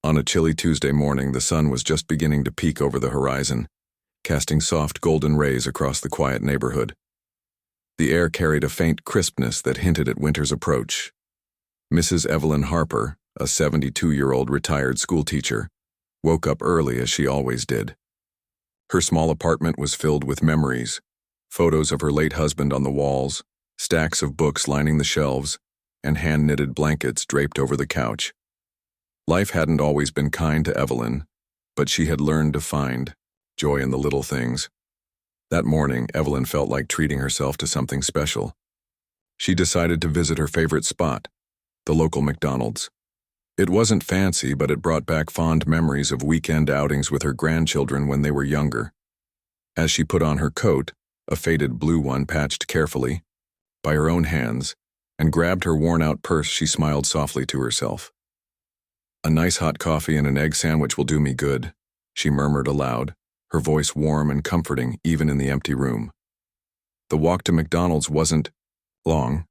On a chilly Tuesday morning, the sun was just beginning to peek over the horizon, casting soft golden rays across the quiet neighborhood. The air carried a faint crispness that hinted at winter's approach. Mrs. Evelyn Harper, a 72-year-old retired schoolteacher, woke up early as she always did. Her small apartment was filled with memories, photos of her late husband on the walls, stacks of books lining the shelves, and hand-knitted blankets draped over the couch. Life hadn't always been kind to Evelyn, but she had learned to find joy in the little things. That morning, Evelyn felt like treating herself to something special. She decided to visit her favorite spot, the local McDonald's. It wasn't fancy, but it brought back fond memories of weekend outings with her grandchildren when they were younger. As she put on her coat, a faded blue one patched carefully, by her own hands, and grabbed her worn-out purse, she smiled softly to herself. "A nice hot coffee and an egg sandwich will do me good," she murmured aloud, her voice warm and comforting even in the empty room. The walk to McDonald's wasn't long,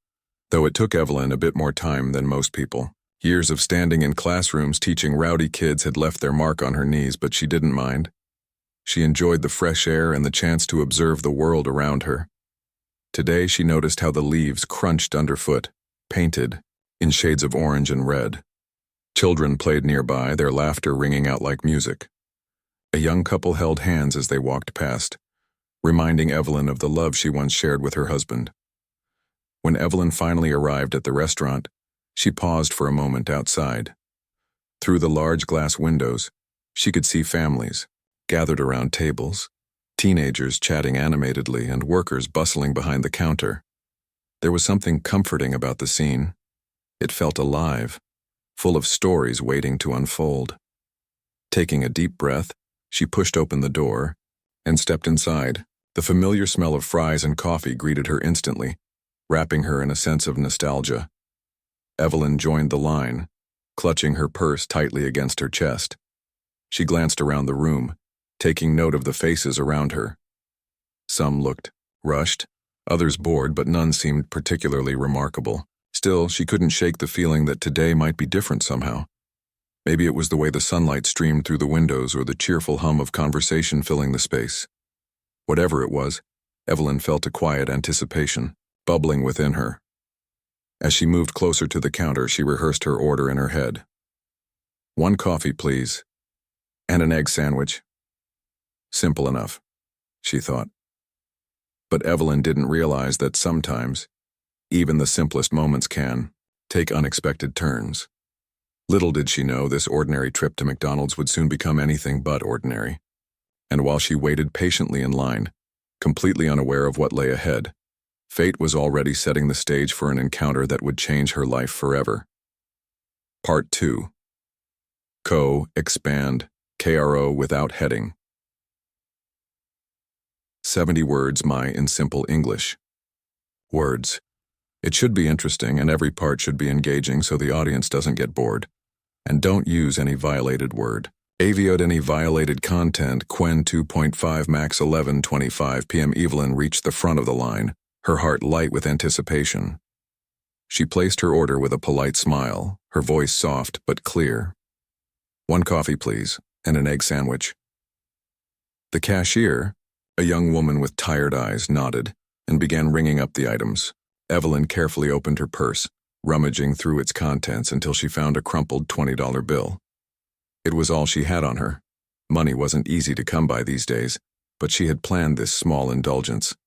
though it took Evelyn a bit more time than most people. Years of standing in classrooms teaching rowdy kids had left their mark on her knees, but she didn't mind. She enjoyed the fresh air and the chance to observe the world around her. Today she noticed how the leaves crunched underfoot, painted in shades of orange and red. Children played nearby, their laughter ringing out like music. A young couple held hands as they walked past, reminding Evelyn of the love she once shared with her husband. When Evelyn finally arrived at the restaurant, she paused for a moment outside. Through the large glass windows, she could see families gathered around tables, teenagers chatting animatedly and workers bustling behind the counter. There was something comforting about the scene. It felt alive, full of stories waiting to unfold. Taking a deep breath, she pushed open the door and stepped inside. The familiar smell of fries and coffee greeted her instantly, wrapping her in a sense of nostalgia. Evelyn joined the line, clutching her purse tightly against her chest. She glanced around the room, taking note of the faces around her. Some looked rushed, others bored, but none seemed particularly remarkable. Still, she couldn't shake the feeling that today might be different somehow. Maybe it was the way the sunlight streamed through the windows or the cheerful hum of conversation filling the space. Whatever it was, Evelyn felt a quiet anticipation bubbling within her. As she moved closer to the counter, she rehearsed her order in her head. "One coffee, please, and an egg sandwich." Simple enough, she thought. But Evelyn didn't realize that sometimes, even the simplest moments can take unexpected turns. Little did she know this ordinary trip to McDonald's would soon become anything but ordinary. And while she waited patiently in line, completely unaware of what lay ahead, fate was already setting the stage for an encounter that would change her life forever. Part 2. Expand, KRO without heading. 70 words, in simple English. Words. It should be interesting and every part should be engaging so the audience doesn't get bored. And don't use any violated word. Avoid any violated content. Quen 2.5 max 11:25 p.m. Evelyn reached the front of the line, her heart light with anticipation. She placed her order with a polite smile, her voice soft but clear. "One coffee, please, and an egg sandwich." The cashier, a young woman with tired eyes, nodded and began ringing up the items. Evelyn carefully opened her purse, rummaging through its contents until she found a crumpled $20 bill. It was all she had on her. Money wasn't easy to come by these days, but she had planned this small indulgence.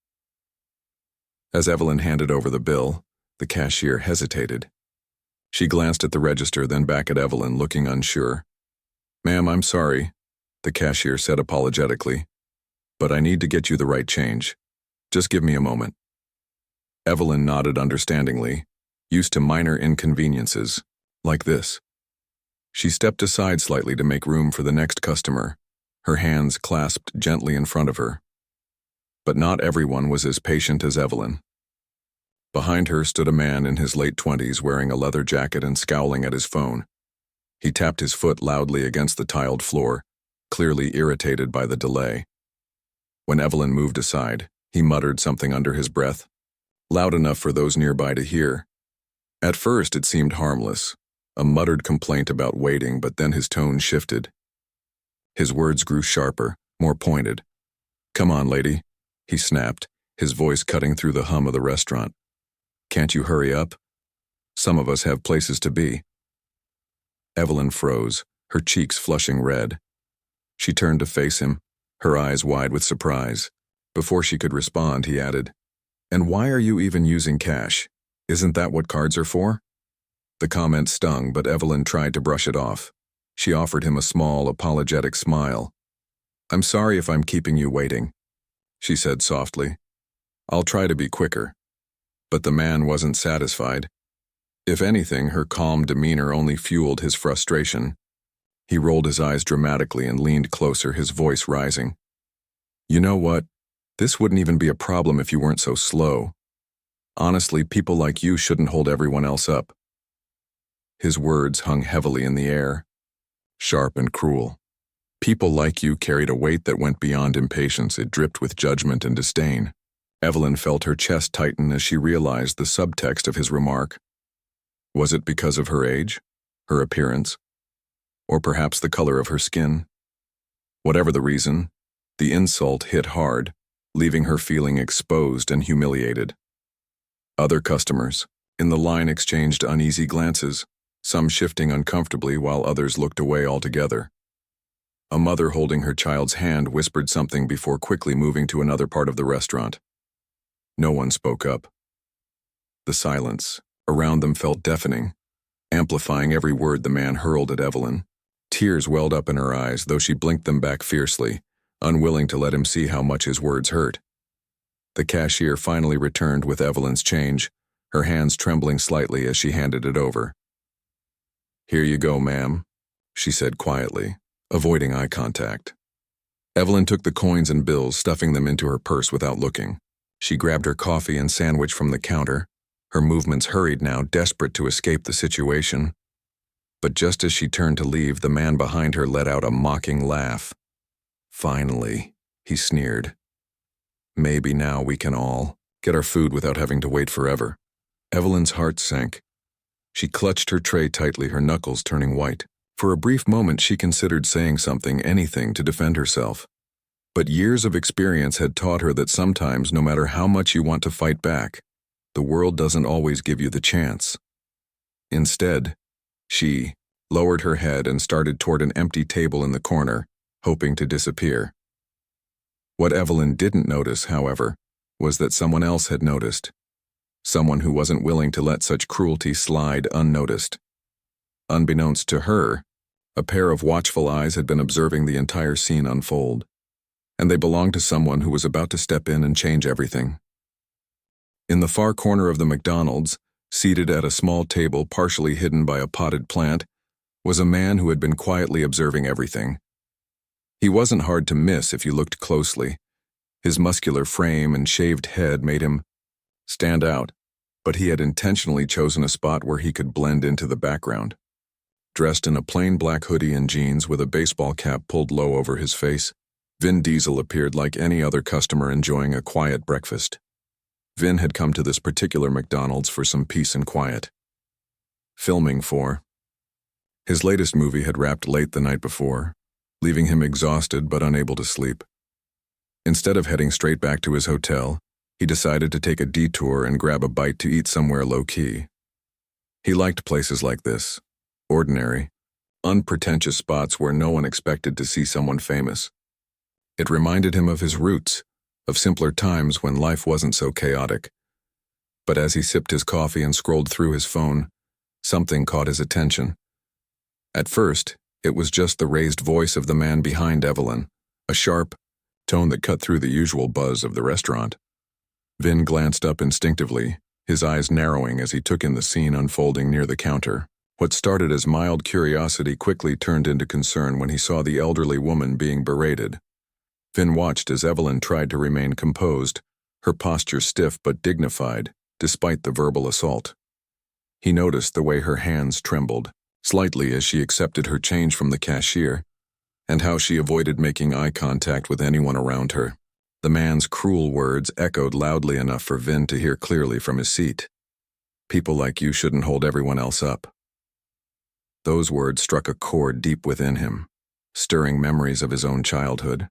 As Evelyn handed over the bill, the cashier hesitated. She glanced at the register, then back at Evelyn, looking unsure. "Ma'am, I'm sorry," the cashier said apologetically, "but I need to get you the right change. Just give me a moment." Evelyn nodded understandingly, used to minor inconveniences, like this. She stepped aside slightly to make room for the next customer, her hands clasped gently in front of her. But not everyone was as patient as Evelyn. Behind her stood a man in his late 20s wearing a leather jacket and scowling at his phone. He tapped his foot loudly against the tiled floor, clearly irritated by the delay. When Evelyn moved aside, he muttered something under his breath, loud enough for those nearby to hear. At first it seemed harmless, a muttered complaint about waiting, but then his tone shifted. His words grew sharper, more pointed. "Come on, lady," he snapped, his voice cutting through the hum of the restaurant. "Can't you hurry up? Some of us have places to be." Evelyn froze, her cheeks flushing red. She turned to face him, her eyes wide with surprise. Before she could respond, he added, "And why are you even using cash? Isn't that what cards are for?" The comment stung, but Evelyn tried to brush it off. She offered him a small, apologetic smile. "I'm sorry if I'm keeping you waiting," she said softly. "I'll try to be quicker." But the man wasn't satisfied. If anything, her calm demeanor only fueled his frustration. He rolled his eyes dramatically and leaned closer, his voice rising. "You know what? This wouldn't even be a problem if you weren't so slow. Honestly, people like you shouldn't hold everyone else up." His words hung heavily in the air, sharp and cruel. People like you carried a weight that went beyond impatience. It dripped with judgment and disdain. Evelyn felt her chest tighten as she realized the subtext of his remark. Was it because of her age, her appearance, or perhaps the color of her skin? Whatever the reason, the insult hit hard, leaving her feeling exposed and humiliated. Other customers in the line exchanged uneasy glances, some shifting uncomfortably while others looked away altogether. A mother holding her child's hand whispered something before quickly moving to another part of the restaurant. No one spoke up. The silence around them felt deafening, amplifying every word the man hurled at Evelyn. Tears welled up in her eyes, though she blinked them back fiercely, unwilling to let him see how much his words hurt. The cashier finally returned with Evelyn's change, her hands trembling slightly as she handed it over. "Here you go, ma'am," she said quietly, avoiding eye contact. Evelyn took the coins and bills, stuffing them into her purse without looking. She grabbed her coffee and sandwich from the counter, her movements hurried now, desperate to escape the situation. But just as she turned to leave, the man behind her let out a mocking laugh. "Finally," he sneered. "Maybe now we can all get our food without having to wait forever." Evelyn's heart sank. She clutched her tray tightly, her knuckles turning white. For a brief moment she considered saying something, anything, to defend herself. But years of experience had taught her that sometimes, no matter how much you want to fight back, the world doesn't always give you the chance. Instead, she lowered her head and started toward an empty table in the corner, hoping to disappear. What Evelyn didn't notice, however, was that someone else had noticed. Someone who wasn't willing to let such cruelty slide unnoticed. Unbeknownst to her, a pair of watchful eyes had been observing the entire scene unfold, and they belonged to someone who was about to step in and change everything. In the far corner of the McDonald's, seated at a small table partially hidden by a potted plant, was a man who had been quietly observing everything. He wasn't hard to miss if you looked closely. His muscular frame and shaved head made him stand out, but he had intentionally chosen a spot where he could blend into the background. Dressed in a plain black hoodie and jeans with a baseball cap pulled low over his face, Vin Diesel appeared like any other customer enjoying a quiet breakfast. Vin had come to this particular McDonald's for some peace and quiet. Filming for his latest movie had wrapped late the night before, leaving him exhausted but unable to sleep. Instead of heading straight back to his hotel, he decided to take a detour and grab a bite to eat somewhere low-key. He liked places like this, ordinary, unpretentious spots where no one expected to see someone famous. It reminded him of his roots, of simpler times when life wasn't so chaotic. But as he sipped his coffee and scrolled through his phone, something caught his attention. At first, it was just the raised voice of the man behind Evelyn, a sharp tone that cut through the usual buzz of the restaurant. Vin glanced up instinctively, his eyes narrowing as he took in the scene unfolding near the counter. What started as mild curiosity quickly turned into concern when he saw the elderly woman being berated. Vin watched as Evelyn tried to remain composed, her posture stiff but dignified, despite the verbal assault. He noticed the way her hands trembled, slightly as she accepted her change from the cashier, and how she avoided making eye contact with anyone around her. The man's cruel words echoed loudly enough for Vin to hear clearly from his seat. "People like you shouldn't hold everyone else up." Those words struck a chord deep within him, stirring memories of his own childhood.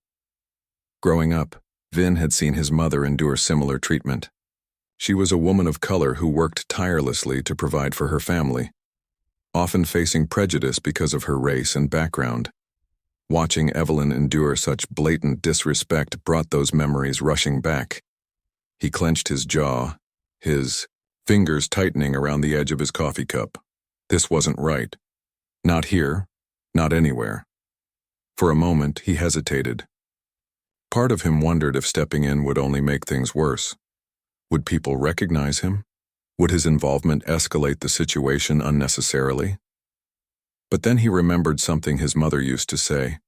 Growing up, Vin had seen his mother endure similar treatment. She was a woman of color who worked tirelessly to provide for her family, often facing prejudice because of her race and background. Watching Evelyn endure such blatant disrespect brought those memories rushing back. He clenched his jaw, his fingers tightening around the edge of his coffee cup. This wasn't right. Not here, not anywhere. For a moment, he hesitated. Part of him wondered if stepping in would only make things worse. Would people recognize him? Would his involvement escalate the situation unnecessarily? But then he remembered something his mother used to say.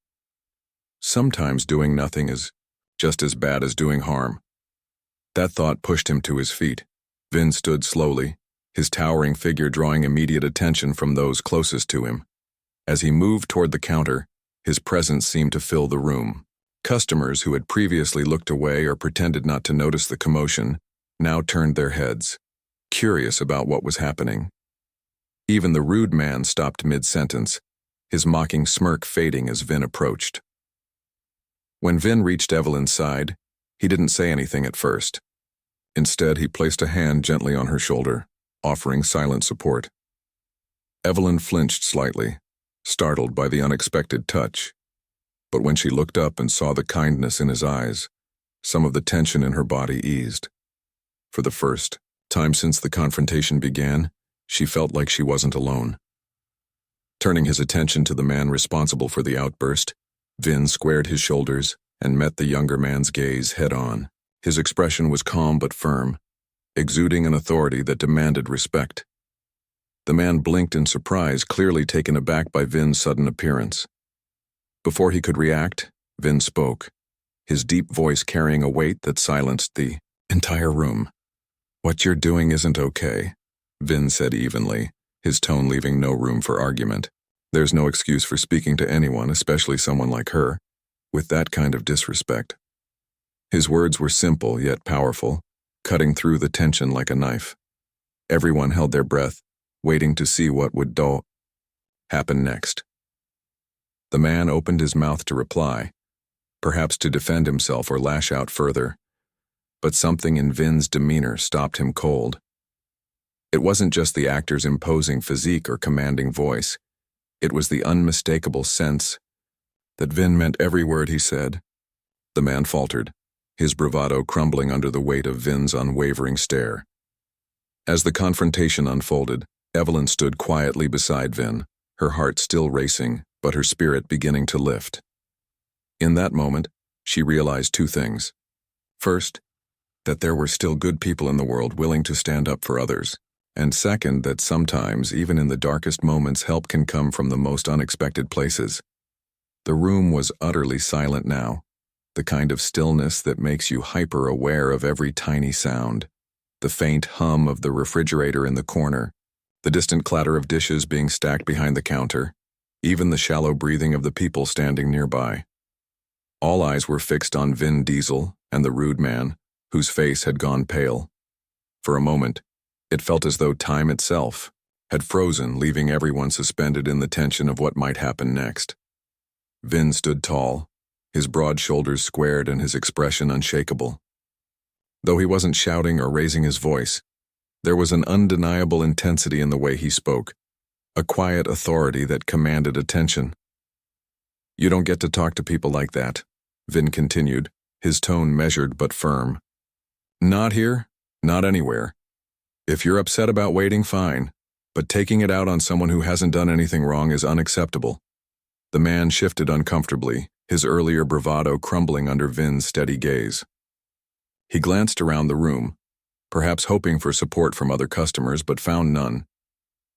Sometimes doing nothing is just as bad as doing harm. That thought pushed him to his feet. Vin stood slowly, his towering figure drawing immediate attention from those closest to him. As he moved toward the counter, his presence seemed to fill the room. Customers who had previously looked away or pretended not to notice the commotion now turned their heads, curious about what was happening. Even the rude man stopped mid-sentence, his mocking smirk fading as Vin approached. When Vin reached Evelyn's side, he didn't say anything at first. Instead, he placed a hand gently on her shoulder, offering silent support. Evelyn flinched slightly, startled by the unexpected touch. But when she looked up and saw the kindness in his eyes, some of the tension in her body eased. For the first time since the confrontation began, she felt like she wasn't alone. Turning his attention to the man responsible for the outburst, Vin squared his shoulders and met the younger man's gaze head-on. His expression was calm but firm, exuding an authority that demanded respect. The man blinked in surprise, clearly taken aback by Vin's sudden appearance. Before he could react, Vin spoke, his deep voice carrying a weight that silenced the entire room. "What you're doing isn't okay," Vin said evenly, his tone leaving no room for argument. "There's no excuse for speaking to anyone, especially someone like her, with that kind of disrespect." His words were simple yet powerful, cutting through the tension like a knife. Everyone held their breath, waiting to see what would happen next. The man opened his mouth to reply, perhaps to defend himself or lash out further, but something in Vin's demeanor stopped him cold. It wasn't just the actor's imposing physique or commanding voice. It was the unmistakable sense that Vin meant every word he said. The man faltered, his bravado crumbling under the weight of Vin's unwavering stare. As the confrontation unfolded, Evelyn stood quietly beside Vin, her heart still racing, but her spirit beginning to lift. In that moment, she realized two things. First, that there were still good people in the world willing to stand up for others. And second, that sometimes, even in the darkest moments, help can come from the most unexpected places. The room was utterly silent now, the kind of stillness that makes you hyper-aware of every tiny sound. The faint hum of the refrigerator in the corner, the distant clatter of dishes being stacked behind the counter, even the shallow breathing of the people standing nearby. All eyes were fixed on Vin Diesel and the rude man, whose face had gone pale. For a moment, it felt as though time itself had frozen, leaving everyone suspended in the tension of what might happen next. Vin stood tall, his broad shoulders squared and his expression unshakable. Though he wasn't shouting or raising his voice, there was an undeniable intensity in the way he spoke, a quiet authority that commanded attention. "You don't get to talk to people like that," Vin continued, his tone measured but firm. "Not here, not anywhere. If you're upset about waiting, fine, but taking it out on someone who hasn't done anything wrong is unacceptable." The man shifted uncomfortably, his earlier bravado crumbling under Vin's steady gaze. He glanced around the room, perhaps hoping for support from other customers, but found none.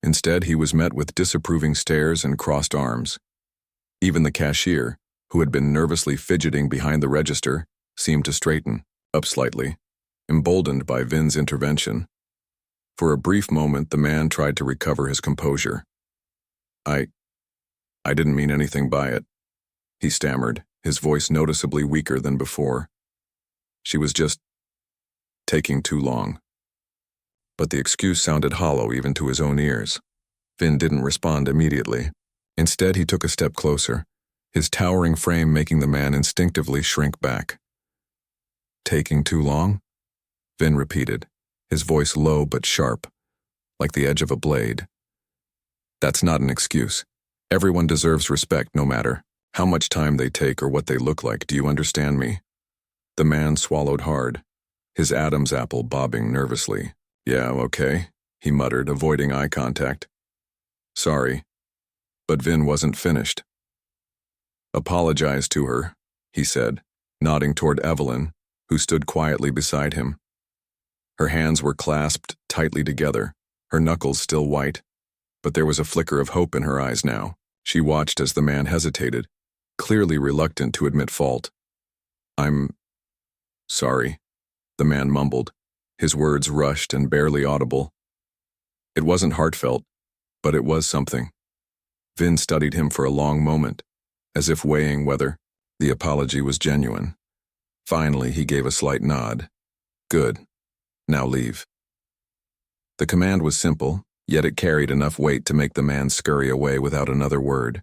Instead, he was met with disapproving stares and crossed arms. Even the cashier, who had been nervously fidgeting behind the register, seemed to straighten up slightly, emboldened by Vin's intervention. For a brief moment, the man tried to recover his composure. I didn't mean anything by it," he stammered, his voice noticeably weaker than before. "She was just taking too long." But the excuse sounded hollow even to his own ears. Vin didn't respond immediately. Instead, he took a step closer, his towering frame making the man instinctively shrink back. "Taking too long?" Vin repeated, his voice low but sharp, like the edge of a blade. "That's not an excuse. Everyone deserves respect no matter how much time they take or what they look like. Do you understand me?" The man swallowed hard, his Adam's apple bobbing nervously. "Yeah, okay," he muttered, avoiding eye contact. "Sorry." But Vin wasn't finished. "Apologize to her," he said, nodding toward Evelyn, who stood quietly beside him. Her hands were clasped tightly together, her knuckles still white, but there was a flicker of hope in her eyes now. She watched as the man hesitated, clearly reluctant to admit fault. "I'm sorry," the man mumbled, his words rushed and barely audible. It wasn't heartfelt, but it was something. Vin studied him for a long moment, as if weighing whether the apology was genuine. Finally, he gave a slight nod. "Good. Now leave." The command was simple, yet it carried enough weight to make the man scurry away without another word.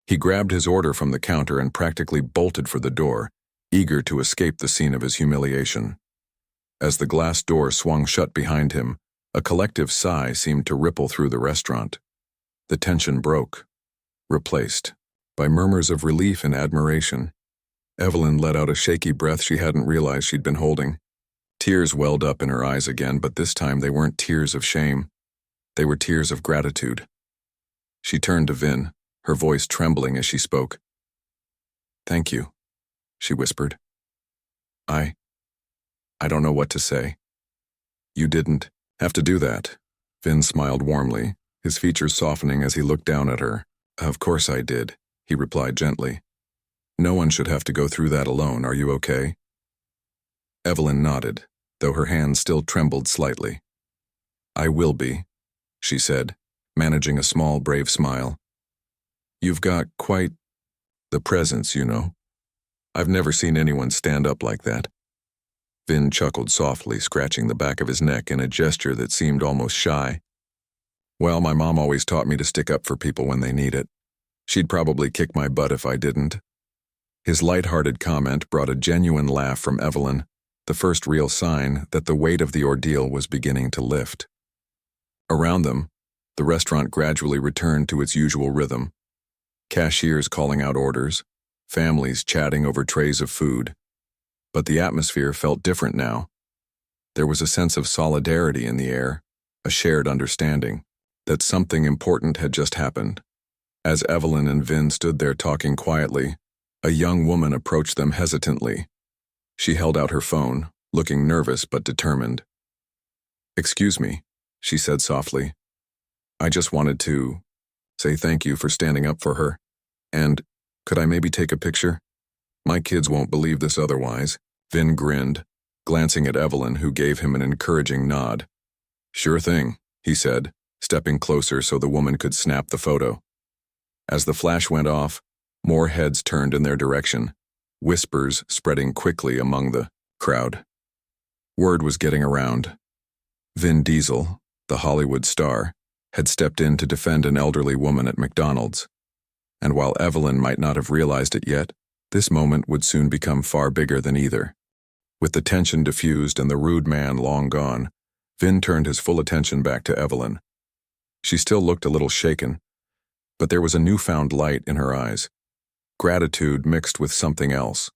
He grabbed his order from the counter and practically bolted for the door, eager to escape the scene of his humiliation. As the glass door swung shut behind him, a collective sigh seemed to ripple through the restaurant. The tension broke, replaced by murmurs of relief and admiration. Evelyn let out a shaky breath she hadn't realized she'd been holding. Tears welled up in her eyes again, but this time they weren't tears of shame. They were tears of gratitude. She turned to Vin, her voice trembling as she spoke. "Thank you," she whispered. I don't know what to say." "You didn't have to do that." Vin smiled warmly, his features softening as he looked down at her. "Of course I did," he replied gently. "No one should have to go through that alone. Are you okay?" Evelyn nodded, though her hands still trembled slightly. "I will be," she said, managing a small, brave smile. "You've got quite the presence, you know. I've never seen anyone stand up like that." Vin chuckled softly, scratching the back of his neck in a gesture that seemed almost shy. "Well, my mom always taught me to stick up for people when they need it. She'd probably kick my butt if I didn't." His light-hearted comment brought a genuine laugh from Evelyn, the first real sign that the weight of the ordeal was beginning to lift. Around them, the restaurant gradually returned to its usual rhythm. Cashiers calling out orders, families chatting over trays of food. But the atmosphere felt different now. There was a sense of solidarity in the air, a shared understanding that something important had just happened. As Evelyn and Vin stood there talking quietly, a young woman approached them hesitantly. She held out her phone, looking nervous but determined. "Excuse me," she said softly. "I just wanted to say thank you for standing up for her. And could I maybe take a picture? My kids won't believe this otherwise." Vin grinned, glancing at Evelyn, who gave him an encouraging nod. "Sure thing," he said, stepping closer so the woman could snap the photo. As the flash went off, more heads turned in their direction, whispers spreading quickly among the crowd. Word was getting around. Vin Diesel, the Hollywood star, had stepped in to defend an elderly woman at McDonald's. And while Evelyn might not have realized it yet, this moment would soon become far bigger than either. With the tension diffused and the rude man long gone, Vin turned his full attention back to Evelyn. She still looked a little shaken, but there was a newfound light in her eyes. Gratitude mixed with something else,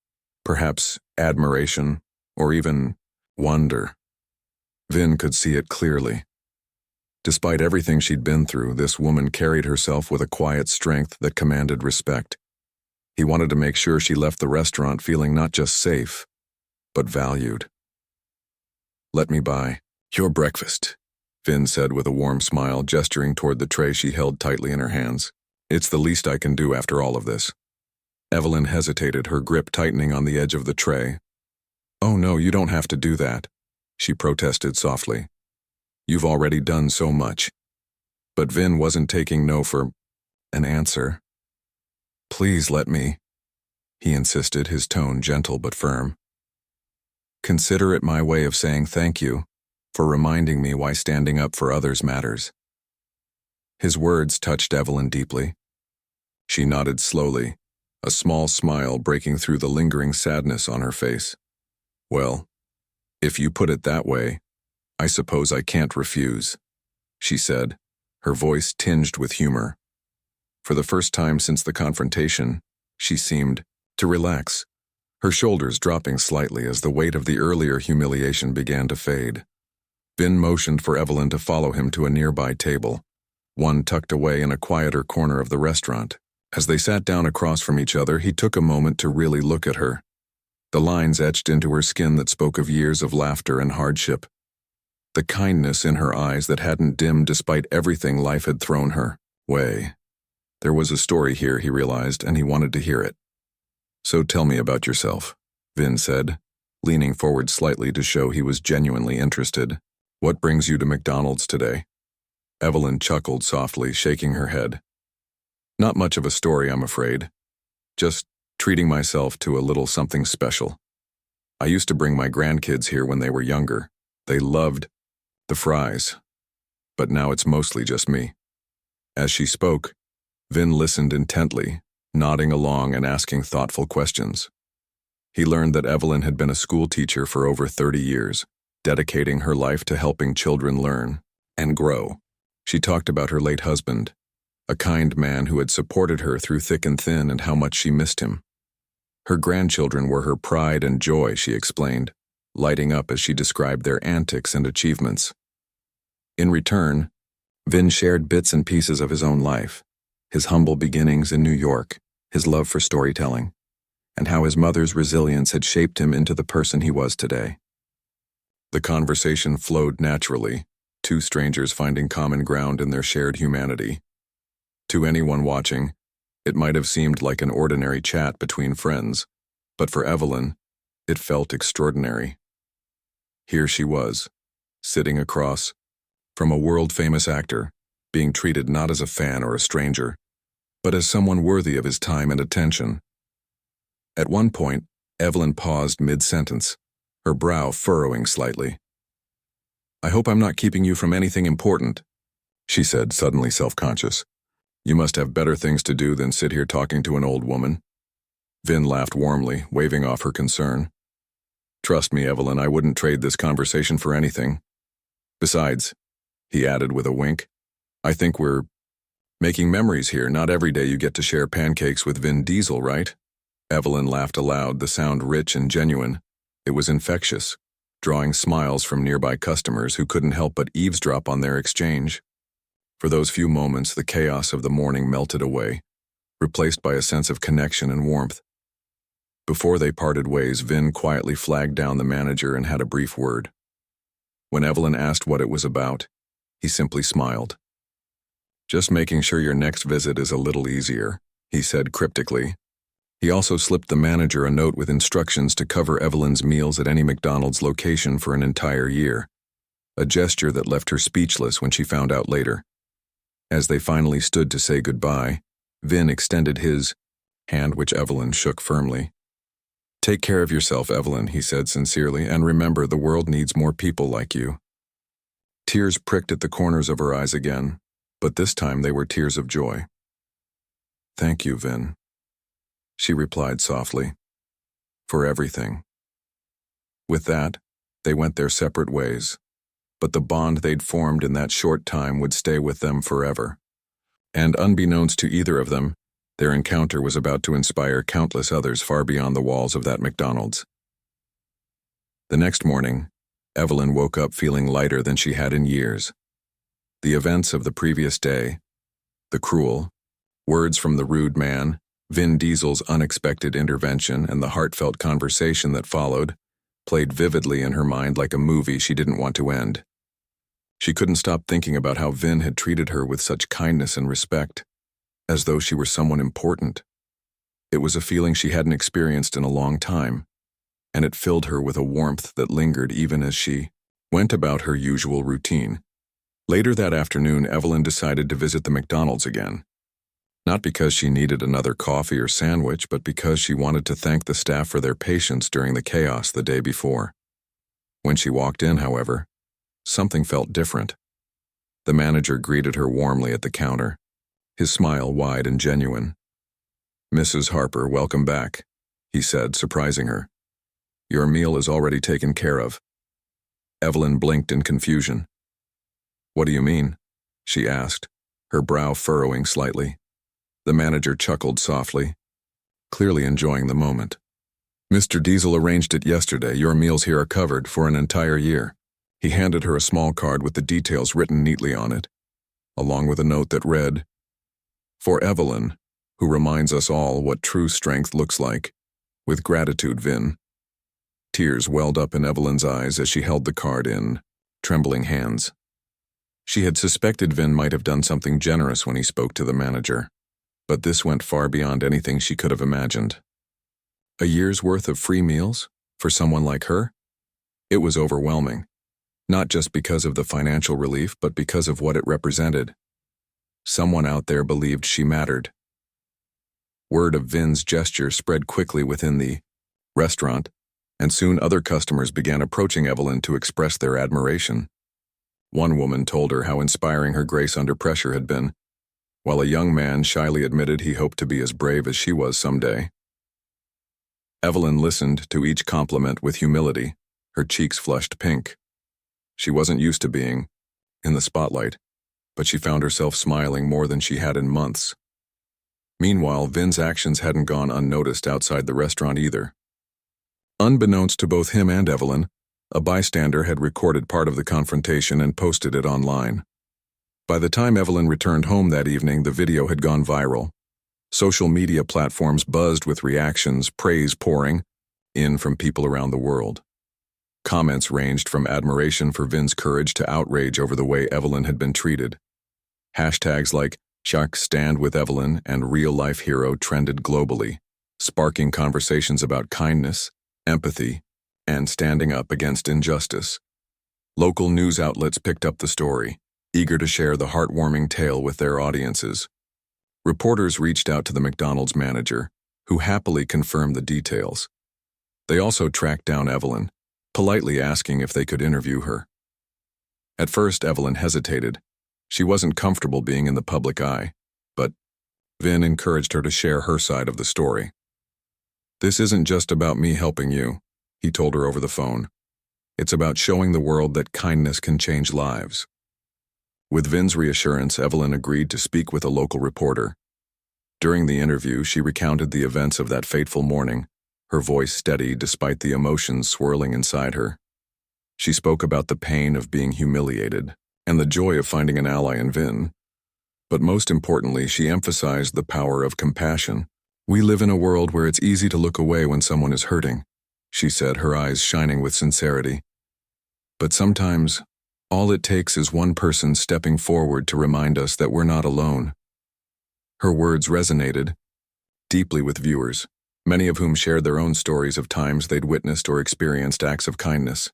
perhaps admiration or even wonder. Vin could see it clearly. Despite everything she'd been through, this woman carried herself with a quiet strength that commanded respect. He wanted to make sure she left the restaurant feeling not just safe, but valued. "Let me buy your breakfast," Vin said with a warm smile, gesturing toward the tray she held tightly in her hands. "It's the least I can do after all of this." Evelyn hesitated, her grip tightening on the edge of the tray. "Oh no, you don't have to do that," she protested softly. "You've already done so much." But Vin wasn't taking no for an answer. "Please let me," he insisted, his tone gentle but firm. "Consider it my way of saying thank you for reminding me why standing up for others matters." His words touched Evelyn deeply. She nodded slowly, a small smile breaking through the lingering sadness on her face. "Well, if you put it that way, I suppose I can't refuse," she said, her voice tinged with humor. For the first time since the confrontation, she seemed to relax, her shoulders dropping slightly as the weight of the earlier humiliation began to fade. Vin motioned for Evelyn to follow him to a nearby table, one tucked away in a quieter corner of the restaurant. As they sat down across from each other, he took a moment to really look at her. The lines etched into her skin that spoke of years of laughter and hardship. The kindness in her eyes that hadn't dimmed despite everything life had thrown her way. There was a story here, he realized, and he wanted to hear it. "So tell me about yourself," Vin said, leaning forward slightly to show he was genuinely interested. "What brings you to McDonald's today?" Evelyn chuckled softly, shaking her head. "Not much of a story, I'm afraid. Just treating myself to a little something special. I used to bring my grandkids here when they were younger. They loved the fries. But now it's mostly just me." As she spoke, Vin listened intently, nodding along and asking thoughtful questions. He learned that Evelyn had been a school teacher for over 30 years, dedicating her life to helping children learn and grow. She talked about her late husband, a kind man who had supported her through thick and thin, and how much she missed him. Her grandchildren were her pride and joy, she explained, lighting up as she described their antics and achievements. In return, Vin shared bits and pieces of his own life, his humble beginnings in New York, his love for storytelling, and how his mother's resilience had shaped him into the person he was today. The conversation flowed naturally, two strangers finding common ground in their shared humanity. To anyone watching, it might have seemed like an ordinary chat between friends, but for Evelyn, it felt extraordinary. Here she was, sitting across from a world-famous actor, being treated not as a fan or a stranger, but as someone worthy of his time and attention. At one point, Evelyn paused mid-sentence, her brow furrowing slightly. "I hope I'm not keeping you from anything important," she said, suddenly self-conscious. "You must have better things to do than sit here talking to an old woman." Vin laughed warmly, waving off her concern. "Trust me, Evelyn, I wouldn't trade this conversation for anything. Besides," he added with a wink, "I think we're making memories here. Not every day you get to share pancakes with Vin Diesel, right?" Evelyn laughed aloud, the sound rich and genuine. It was infectious, drawing smiles from nearby customers who couldn't help but eavesdrop on their exchange. For those few moments, the chaos of the morning melted away, replaced by a sense of connection and warmth. Before they parted ways, Vin quietly flagged down the manager and had a brief word. When Evelyn asked what it was about, he simply smiled. "Just making sure your next visit is a little easier," he said cryptically. He also slipped the manager a note with instructions to cover Evelyn's meals at any McDonald's location for an entire year, a gesture that left her speechless when she found out later. As they finally stood to say goodbye, Vin extended his hand, which Evelyn shook firmly. "Take care of yourself, Evelyn," he said sincerely, "and remember, the world needs more people like you." Tears pricked at the corners of her eyes again, but this time they were tears of joy. "Thank you, Vin," she replied softly, "for everything." With that, they went their separate ways, but the bond they'd formed in that short time would stay with them forever. And unbeknownst to either of them, their encounter was about to inspire countless others far beyond the walls of that McDonald's. The next morning, Evelyn woke up feeling lighter than she had in years. The events of the previous day, the cruel words from the rude man, Vin Diesel's unexpected intervention, and the heartfelt conversation that followed, played vividly in her mind like a movie she didn't want to end. She couldn't stop thinking about how Vin had treated her with such kindness and respect, as though she were someone important. It was a feeling she hadn't experienced in a long time, and it filled her with a warmth that lingered even as she went about her usual routine. Later that afternoon, Evelyn decided to visit the McDonald's again. Not because she needed another coffee or sandwich, but because she wanted to thank the staff for their patience during the chaos the day before. When she walked in, however, something felt different. The manager greeted her warmly at the counter, his smile wide and genuine. "Mrs. Harper, welcome back," he said, surprising her. "Your meal is already taken care of." Evelyn blinked in confusion. "What do you mean?" she asked, her brow furrowing slightly. The manager chuckled softly, clearly enjoying the moment. "Mr. Diesel arranged it yesterday. Your meals here are covered for an entire year." He handed her a small card with the details written neatly on it, along with a note that read, "For Evelyn, who reminds us all what true strength looks like. With gratitude, Vin." Tears welled up in Evelyn's eyes as she held the card in trembling hands. She had suspected Vin might have done something generous when he spoke to the manager, but this went far beyond anything she could have imagined. A year's worth of free meals? For someone like her? It was overwhelming, not just because of the financial relief, but because of what it represented. Someone out there believed she mattered. Word of Vin's gesture spread quickly within the restaurant, and soon other customers began approaching Evelyn to express their admiration. One woman told her how inspiring her grace under pressure had been, while a young man shyly admitted he hoped to be as brave as she was someday. Evelyn listened to each compliment with humility, her cheeks flushed pink. She wasn't used to being in the spotlight, but she found herself smiling more than she had in months. Meanwhile, Vin's actions hadn't gone unnoticed outside the restaurant either. Unbeknownst to both him and Evelyn, a bystander had recorded part of the confrontation and posted it online. By the time Evelyn returned home that evening, the video had gone viral. Social media platforms buzzed with reactions, praise pouring in from people around the world. Comments ranged from admiration for Vin's courage to outrage over the way Evelyn had been treated. Hashtags like "Shark Stand with Evelyn" and "Real Life Hero" trended globally, sparking conversations about kindness, empathy, and standing up against injustice. Local news outlets picked up the story, eager to share the heartwarming tale with their audiences. Reporters reached out to the McDonald's manager, who happily confirmed the details. They also tracked down Evelyn, politely asking if they could interview her. At first, Evelyn hesitated. She wasn't comfortable being in the public eye, but Vin encouraged her to share her side of the story. "This isn't just about me helping you," he told her over the phone. "It's about showing the world that kindness can change lives." With Vin's reassurance, Evelyn agreed to speak with a local reporter. During the interview, she recounted the events of that fateful morning, her voice steady despite the emotions swirling inside her. She spoke about the pain of being humiliated and the joy of finding an ally in Vin. But most importantly, she emphasized the power of compassion. "We live in a world where it's easy to look away when someone is hurting," she said, her eyes shining with sincerity. "But sometimes, all it takes is one person stepping forward to remind us that we're not alone." Her words resonated deeply with viewers, many of whom shared their own stories of times they'd witnessed or experienced acts of kindness.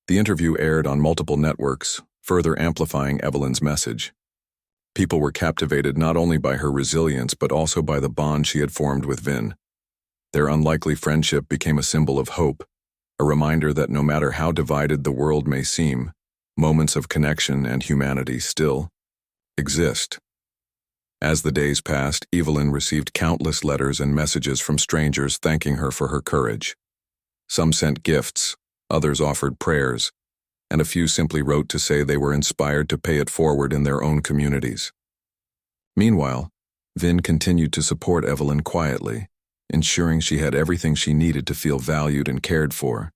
The interview aired on multiple networks, further amplifying Evelyn's message. People were captivated not only by her resilience but also by the bond she had formed with Vin. Their unlikely friendship became a symbol of hope, a reminder that no matter how divided the world may seem, moments of connection and humanity still exist. As the days passed, Evelyn received countless letters and messages from strangers thanking her for her courage. Some sent gifts, others offered prayers, and a few simply wrote to say they were inspired to pay it forward in their own communities. Meanwhile, Vin continued to support Evelyn quietly, ensuring she had everything she needed to feel valued and cared for.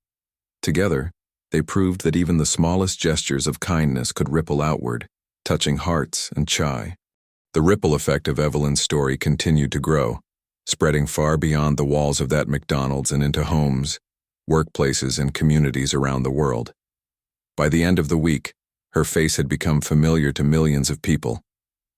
Together, they proved that even the smallest gestures of kindness could ripple outward, touching hearts and chai. The ripple effect of Evelyn's story continued to grow, spreading far beyond the walls of that McDonald's and into homes, workplaces, and communities around the world. By the end of the week, her face had become familiar to millions of people,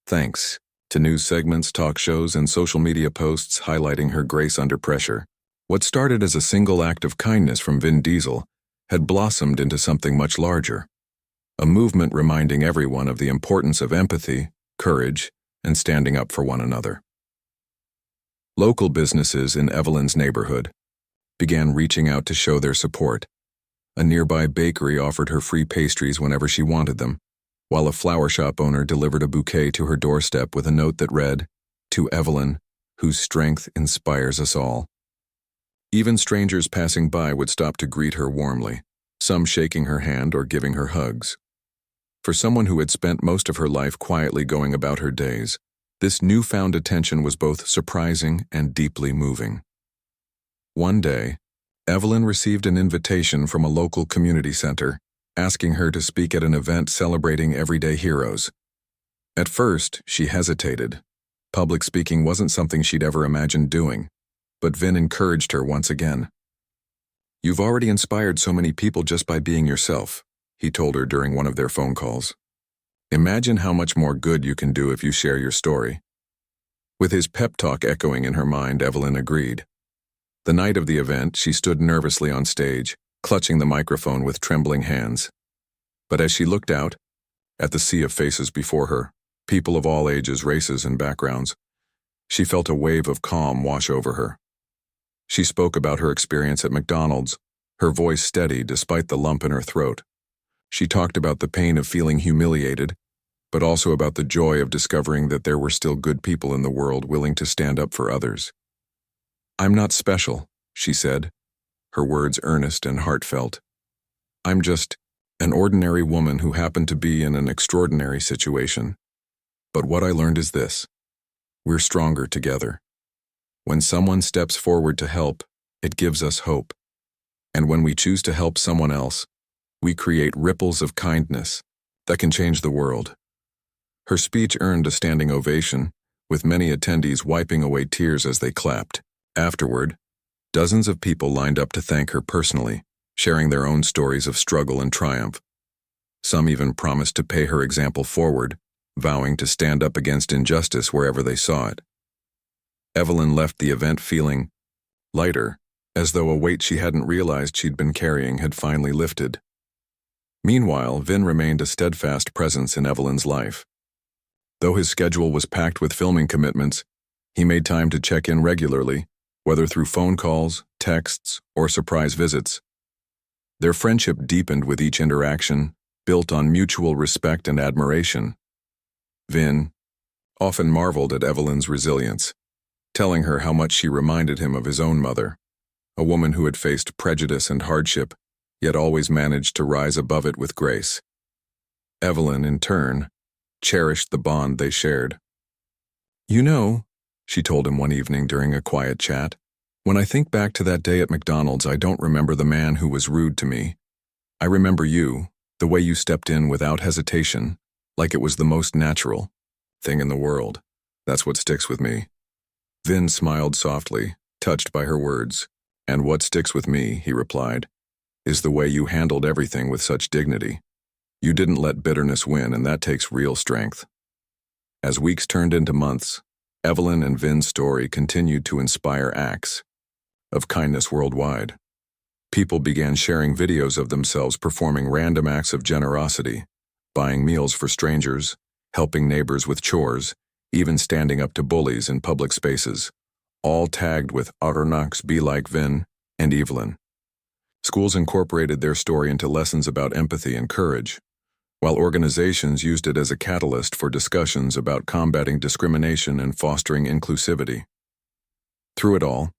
thanks to news segments, talk shows, and social media posts highlighting her grace under pressure. What started as a single act of kindness from Vin Diesel had blossomed into something much larger, a movement reminding everyone of the importance of empathy, courage, and standing up for one another. Local businesses in Evelyn's neighborhood began reaching out to show their support. A nearby bakery offered her free pastries whenever she wanted them, while a flower shop owner delivered a bouquet to her doorstep with a note that read, "To Evelyn, whose strength inspires us all." Even strangers passing by would stop to greet her warmly, some shaking her hand or giving her hugs. For someone who had spent most of her life quietly going about her days, this newfound attention was both surprising and deeply moving. One day, Evelyn received an invitation from a local community center, asking her to speak at an event celebrating everyday heroes. At first, she hesitated. Public speaking wasn't something she'd ever imagined doing, but Vin encouraged her once again. "You've already inspired so many people just by being yourself," he told her during one of their phone calls. "Imagine how much more good you can do if you share your story." With his pep talk echoing in her mind, Evelyn agreed. The night of the event, she stood nervously on stage, clutching the microphone with trembling hands. But as she looked out, at the sea of faces before her, people of all ages, races, and backgrounds, she felt a wave of calm wash over her. She spoke about her experience at McDonald's, her voice steady despite the lump in her throat. She talked about the pain of feeling humiliated, but also about the joy of discovering that there were still good people in the world willing to stand up for others. "I'm not special," she said, her words earnest and heartfelt. "I'm just an ordinary woman who happened to be in an extraordinary situation. But what I learned is this: we're stronger together. When someone steps forward to help, it gives us hope. And when we choose to help someone else, we create ripples of kindness that can change the world." Her speech earned a standing ovation, with many attendees wiping away tears as they clapped. Afterward, dozens of people lined up to thank her personally, sharing their own stories of struggle and triumph. Some even promised to pay her example forward, vowing to stand up against injustice wherever they saw it. Evelyn left the event feeling lighter, as though a weight she hadn't realized she'd been carrying had finally lifted. Meanwhile, Vin remained a steadfast presence in Evelyn's life. Though his schedule was packed with filming commitments, he made time to check in regularly, whether through phone calls, texts, or surprise visits. Their friendship deepened with each interaction, built on mutual respect and admiration. Vin often marveled at Evelyn's resilience, telling her how much she reminded him of his own mother, a woman who had faced prejudice and hardship, yet always managed to rise above it with grace. Evelyn, in turn, cherished the bond they shared. "You know," she told him one evening during a quiet chat, "when I think back to that day at McDonald's, I don't remember the man who was rude to me. I remember you, the way you stepped in without hesitation, like it was the most natural thing in the world. That's what sticks with me." Vin smiled softly, touched by her words. "And what sticks with me," he replied, "is the way you handled everything with such dignity. You didn't let bitterness win, and that takes real strength." As weeks turned into months, Evelyn and Vin's story continued to inspire acts of kindness worldwide. People began sharing videos of themselves performing random acts of generosity, buying meals for strangers, helping neighbors with chores, even standing up to bullies in public spaces, all tagged with "Otternox be like Vin" and Evelyn. Schools incorporated their story into lessons about empathy and courage, while organizations used it as a catalyst for discussions about combating discrimination and fostering inclusivity. Through it all,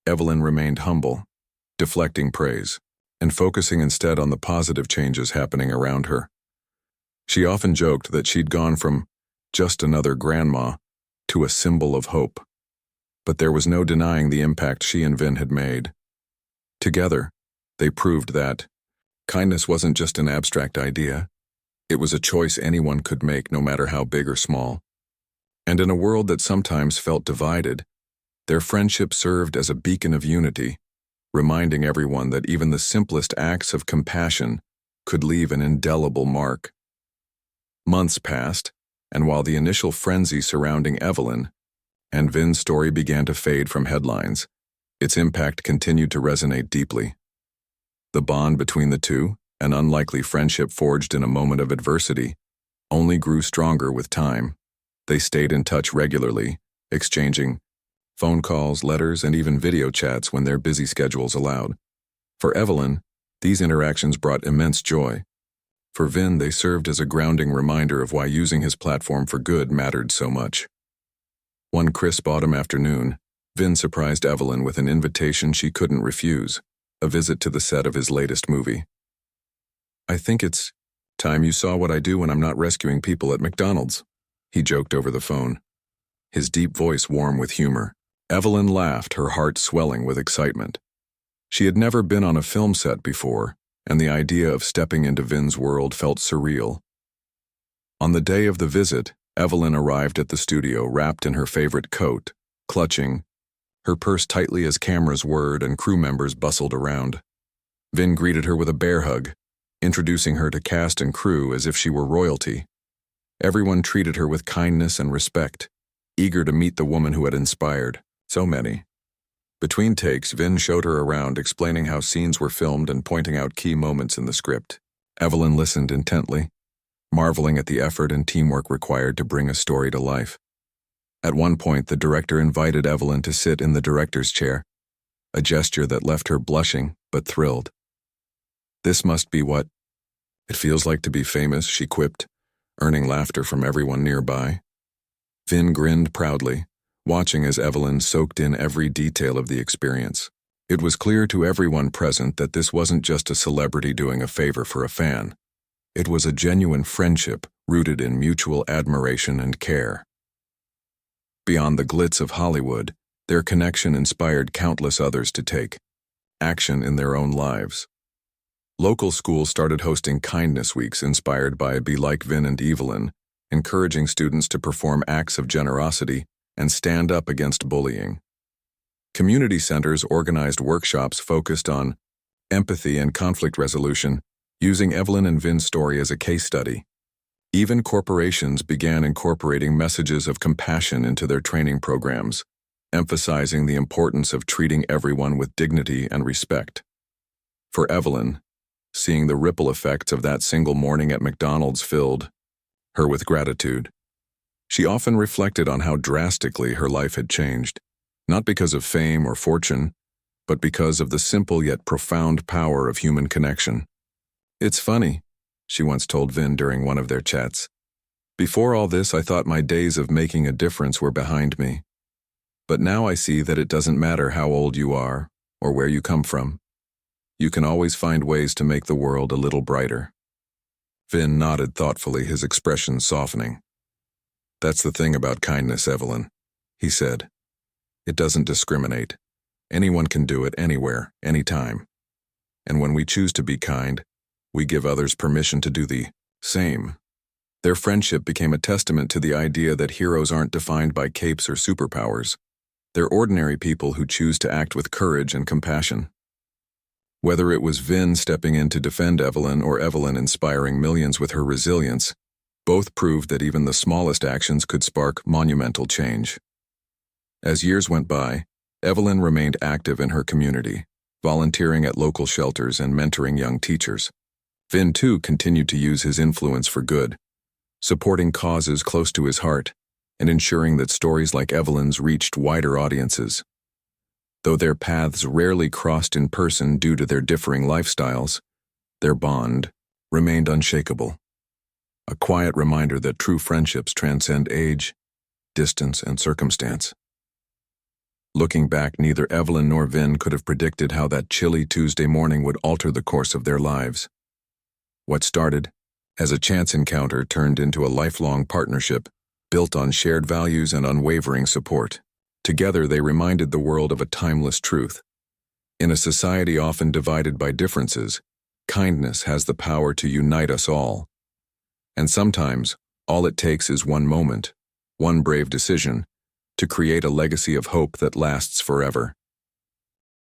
Evelyn remained humble, deflecting praise, and focusing instead on the positive changes happening around her. She often joked that she'd gone from just another grandma to a symbol of hope, but there was no denying the impact she and Vin had made. Together, they proved that kindness wasn't just an abstract idea. It was a choice anyone could make, no matter how big or small. And in a world that sometimes felt divided, their friendship served as a beacon of unity, reminding everyone that even the simplest acts of compassion could leave an indelible mark. Months passed, and while the initial frenzy surrounding Evelyn and Vin's story began to fade from headlines, its impact continued to resonate deeply. The bond between the two, an unlikely friendship forged in a moment of adversity, only grew stronger with time. They stayed in touch regularly, exchanging phone calls, letters, and even video chats when their busy schedules allowed. For Evelyn, these interactions brought immense joy. For Vin, they served as a grounding reminder of why using his platform for good mattered so much. One crisp autumn afternoon, Vin surprised Evelyn with an invitation she couldn't refuse, a visit to the set of his latest movie. "I think it's time you saw what I do when I'm not rescuing people at McDonald's," he joked over the phone, his deep voice warm with humor. Evelyn laughed, her heart swelling with excitement. She had never been on a film set before, and the idea of stepping into Vin's world felt surreal. On the day of the visit, Evelyn arrived at the studio wrapped in her favorite coat, clutching her purse tightly as cameras whirred and crew members bustled around. Vin greeted her with a bear hug, introducing her to cast and crew as if she were royalty. Everyone treated her with kindness and respect, eager to meet the woman who had inspired so many. Between takes, Vin showed her around, explaining how scenes were filmed and pointing out key moments in the script. Evelyn listened intently, marveling at the effort and teamwork required to bring a story to life. At one point, the director invited Evelyn to sit in the director's chair, a gesture that left her blushing but thrilled. "This must be what it feels like to be famous," she quipped, earning laughter from everyone nearby. Vin grinned proudly, watching as Evelyn soaked in every detail of the experience. It was clear to everyone present that this wasn't just a celebrity doing a favor for a fan. It was a genuine friendship rooted in mutual admiration and care. Beyond the glitz of Hollywood, their connection inspired countless others to take action in their own lives. Local schools started hosting kindness weeks inspired by Be Like Vin and Evelyn, encouraging students to perform acts of generosity and stand up against bullying. Community centers organized workshops focused on empathy and conflict resolution, using Evelyn and Vin's story as a case study. Even corporations began incorporating messages of compassion into their training programs, emphasizing the importance of treating everyone with dignity and respect. For Evelyn, seeing the ripple effects of that single morning at McDonald's filled her with gratitude. She often reflected on how drastically her life had changed, not because of fame or fortune, but because of the simple yet profound power of human connection. "It's funny," she once told Vin during one of their chats. "Before all this, I thought my days of making a difference were behind me. But now I see that it doesn't matter how old you are or where you come from. You can always find ways to make the world a little brighter." Vin nodded thoughtfully, his expression softening. "That's the thing about kindness, Evelyn," he said. "It doesn't discriminate. Anyone can do it anywhere, anytime. And when we choose to be kind, we give others permission to do the same." Their friendship became a testament to the idea that heroes aren't defined by capes or superpowers. They're ordinary people who choose to act with courage and compassion. Whether it was Vin stepping in to defend Evelyn or Evelyn inspiring millions with her resilience, both proved that even the smallest actions could spark monumental change. As years went by, Evelyn remained active in her community, volunteering at local shelters and mentoring young teachers. Vin, too, continued to use his influence for good, supporting causes close to his heart and ensuring that stories like Evelyn's reached wider audiences. Though their paths rarely crossed in person due to their differing lifestyles, their bond remained unshakable. A quiet reminder that true friendships transcend age, distance, and circumstance. Looking back, neither Evelyn nor Vin could have predicted how that chilly Tuesday morning would alter the course of their lives. What started as a chance encounter turned into a lifelong partnership built on shared values and unwavering support. Together, they reminded the world of a timeless truth. In a society often divided by differences, kindness has the power to unite us all. And sometimes, all it takes is one moment, one brave decision, to create a legacy of hope that lasts forever.